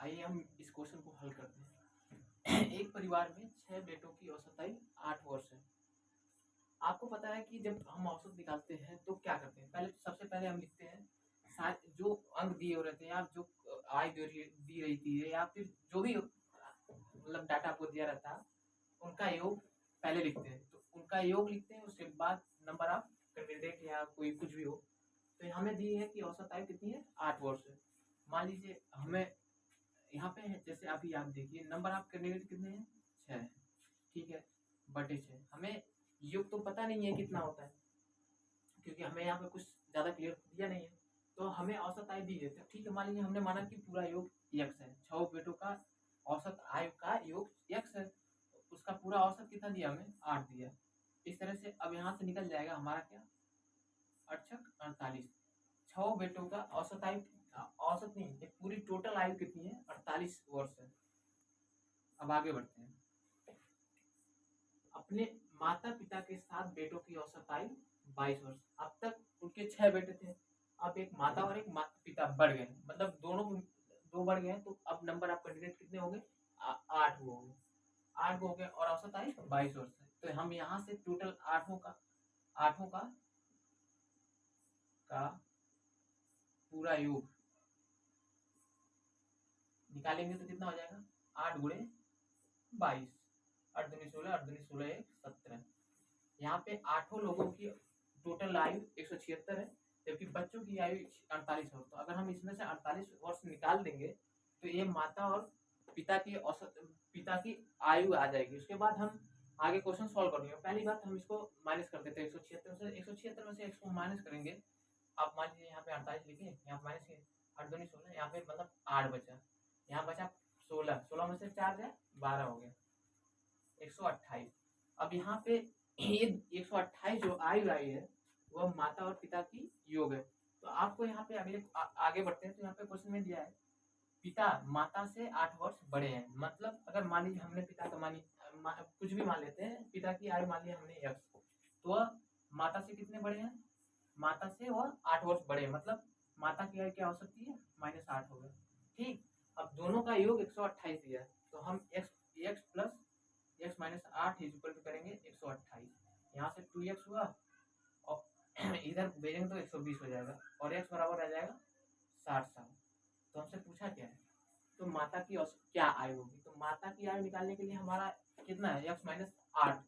आइए हम इस क्वेश्चन को हल करते हैं। एक परिवार में 6 बेटों की औसत आयु 8 वर्ष है। आपको पता है कि जब हम औसत निकालते हैं तो क्या करते हैं, सबसे पहले हम लिखते हैं जो अंक दिए हो रहते हैं या जो आय दी रही थी या फिर जो भी मतलब डाटा आपको दिया रहता है उनका योग पहले लिखते हैं। तो उनका योग लिखते हैं, उसके बाद नंबर ऑफ कैंडिडेट या कोई कुछ भी हो। तो हमें दी है कि औसत आयु कितनी है, 8 वर्ष है। मान लीजिए हमें यहाँ पे है, जैसे अभी आप देखिए नंबर ऑफ कैंडिडेट कितने हैं, 6 है, ठीक है, बटे 6। हमें योग तो पता नहीं है कितना होता है क्योंकि हमें यहाँ पे कुछ ज्यादा क्लियर दिया नहीं है। तो हमें औसत आयु दी है, ठीक है। मान लीजिए हमने माना कि पूरा योग x है, 6 बेटों का औसत आयु का योग x है, उसका पूरा औसत कितना दिया, हमें 8 दिया। इस तरह से अब यहाँ से निकल जाएगा हमारा क्या, 48। 6 बेटों का औसत आयु, औसत नहीं, एक पूरी टोटल आयु कितनी है, 48 वर्ष है। अब आगे बढ़ते हैं। अपने माता पिता के 7 बेटों की औसत आयु 22 वर्ष। अब तक उनके 6 बेटे थे, अब एक माता और एक पिता बढ़ गए, मतलब दोनों दो बढ़ गए, तो अब नंबर ऑफ कैंडिडेट कितने हो गए, 8 हो गए, 8 हो गए और औसत आयु 22 वर्ष है। तो हम यहाँ से टोटल आठों का पूरा योग निकालेंगे तो कितना हो जाएगा, 8 गुणे 22, 8 दूनी 16, 8 दूनी 16, 1 17। यहाँ पे 8 लोगों की टोटल आयु 176 है, जबकि बच्चों की आयु 48 वर्ष। तो अगर हम इसमें से 48 वर्ष निकाल देंगे तो ये माता और पिता की आयु आ जाएगी। उसके बाद हम आगे क्वेश्चन सॉल्व करेंगे। पहली बात हम इसको माइनस कर देते हैं, 176 में से इसको माइनस करेंगे। आप मान लीजिए यहाँ पे 48 लिखे, यहाँ पे माइनस 8 दूनी 16, यहाँ पे मतलब 8 बचा, यहाँ बचा 16 में से 4 जाए 12 हो गया, 128। अब यहाँ पे ये 128 जो आयु आई है वह माता और पिता की योग है। तो आपको यहाँ पे आगे बढ़ते हैं। तो यहाँ पे क्वेश्चन में दिया है पिता माता से 8 वर्ष बड़े हैं। मतलब अगर मान लीजिए हमने पिता का कुछ भी मान लेते हैं, पिता की आयु मान लिया हमने x, तो वह माता से कितने बड़े हैं, माता से वह 8 वर्ष बड़े हैं, मतलब माता की आयु क्या हो सकती है, -8 हो गया, ठीक। अब दोनों का योग 128 दिया है, तो हम x plus x minus 8 is equal to करेंगे 128। यहाँ से 2x हुआ और इधर भेजेंगे तो 120 हो जाएगा और x बराबर आ जाएगा 60 साल। तो हमसे पूछा क्या है, तो माता की क्या आयु होगी। तो माता की आयु निकालने के लिए हमारा कितना है, x माइनस 8,